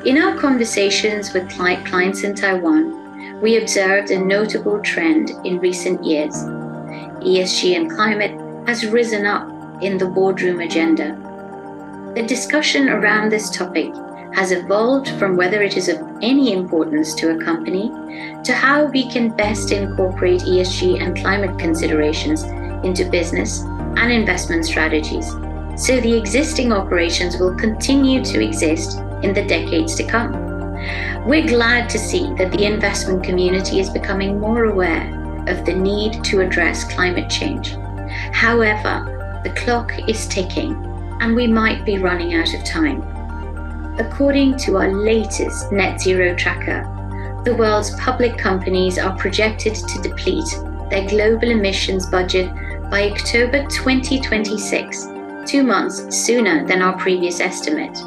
In our conversations with clients in Taiwan, we observed a notable trend in recent years. ESG and climate has risen up in the boardroom agenda. The discussion around this topic has evolved from whether it is of any importance to a company to how we can best incorporate ESG and climate considerations into business and investment strategies, so the existing operations will continue to exist in the decades to come. We're glad to see that the investment community is becoming more aware of the need to address climate change. However, the clock is ticking and we might be running out of time. According to our latest net zero tracker, the world's public companies are projected to deplete their global emissions budget by October 2026, 2 months sooner than our previous estimate.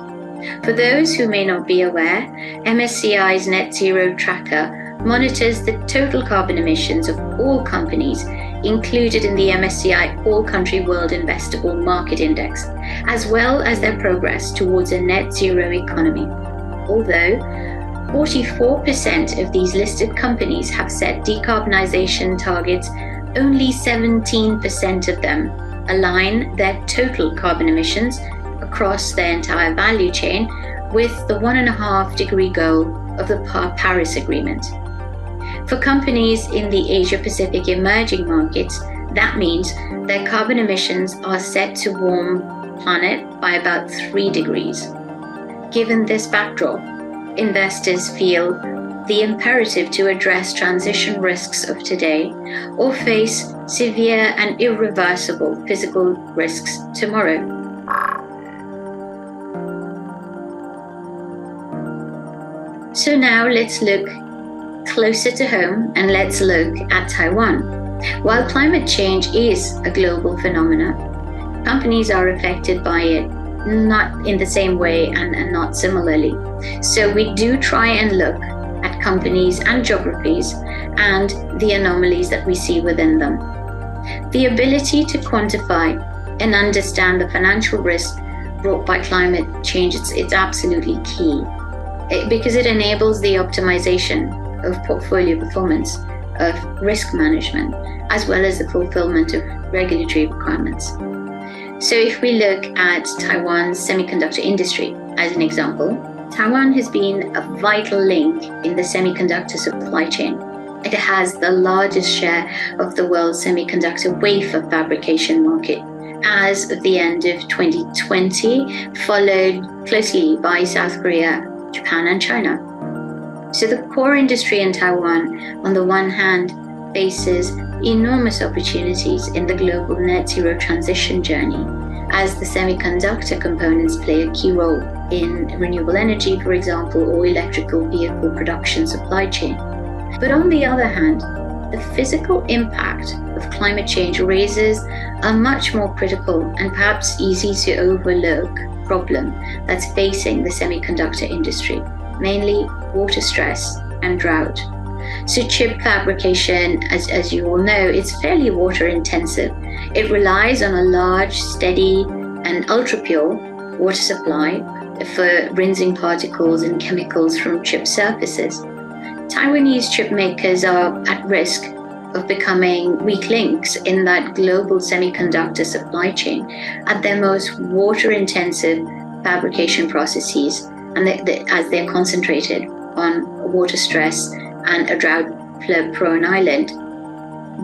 For those who may not be aware, MSCI's net zero tracker monitors the total carbon emissions of all companies included in the MSCI All-Country World Investable Market Index, as well as their progress towards a net zero economy. Although 44% of these listed companies have set decarbonization targets, only 17% of them align their total carbon emissions across their entire value chain with the 1.5-degree goal of the Paris Agreement. For companies in the Asia-Pacific emerging markets, that means their carbon emissions are set to warm the planet by about 3 degrees. Given this backdrop, investors feel the imperative to address transition risks of today or face severe and irreversible physical risks tomorrow. So now let's look closer to home and let's look at Taiwan. While climate change is a global phenomenon, companies are affected by it not in the same way and not similarly. So we do try and look at companies and geographies and the anomalies that we see within them. The ability to quantify and understand the financial risk brought by climate change, it's absolutely key because it enables the optimization of portfolio performance, of risk management, as well as the fulfillment of regulatory requirements. So if we look at Taiwan's semiconductor industry as an example, Taiwan has been a vital link in the semiconductor supply chain. It has the largest share of the world's semiconductor wafer fabrication market as of the end of 2020, followed closely by South Korea, Japan, and China. So the core industry in Taiwan, on the one hand, faces enormous opportunities in the global net zero transition journey, as the semiconductor components play a key role in renewable energy, for example, or electrical vehicle production supply chain. But on the other hand, the physical impact of climate change raises a much more critical and perhaps easy to overlook problem that's facing the semiconductor industry, mainly water stress and drought. So chip fabrication, as you all know, it's fairly water intensive. It relies on a large, steady, and ultra-pure water supply for rinsing particles and chemicals from chip surfaces. Taiwanese chip makers are at risk of becoming weak links in that global semiconductor supply chain at their most water-intensive fabrication processes, and as they're concentrated on water stress and a drought-prone island.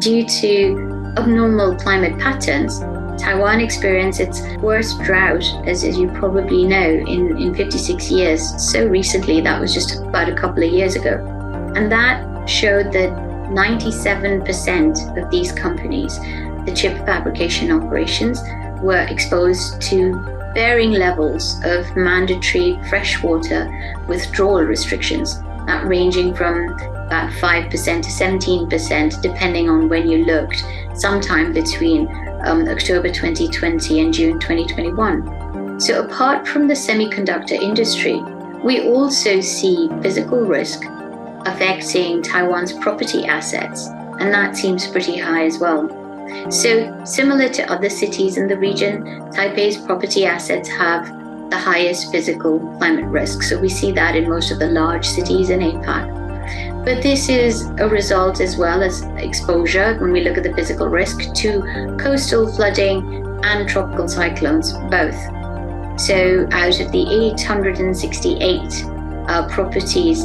Due to abnormal climate patterns, Taiwan experienced its worst drought, as you probably know, in 56 years. So recently, that was just about a couple of years ago. And that showed that 97% of these companies, the chip fabrication operations, were exposed to varying levels of mandatory freshwater withdrawal restrictions, that ranging from about 5% to 17%, depending on when you looked, sometime between October 2020 and June 2021. So apart from the semiconductor industry, we also see physical risk affecting Taiwan's property assets, and that seems pretty high as well. So similar to other cities in the region, Taipei's property assets have the highest physical climate risk. So we see that in most of the large cities in APAC. But this is a result as well as exposure, when we look at the physical risk, to coastal flooding and tropical cyclones, both. So out of the 868 properties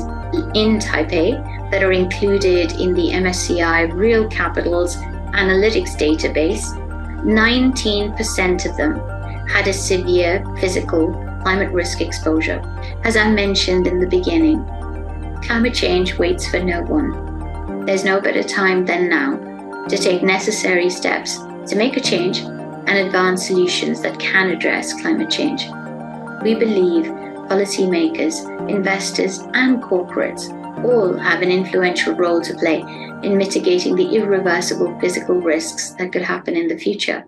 in Taipei that are included in the MSCI Real Capitals Analytics database, 19% of them had a severe physical climate risk exposure. As I mentioned in the beginning, climate change waits for no one. There's no better time than now to take necessary steps to make a change and advance solutions that can address climate change. We believe policymakers, investors, and corporates all have an influential role to play in mitigating the irreversible physical risks that could happen in the future.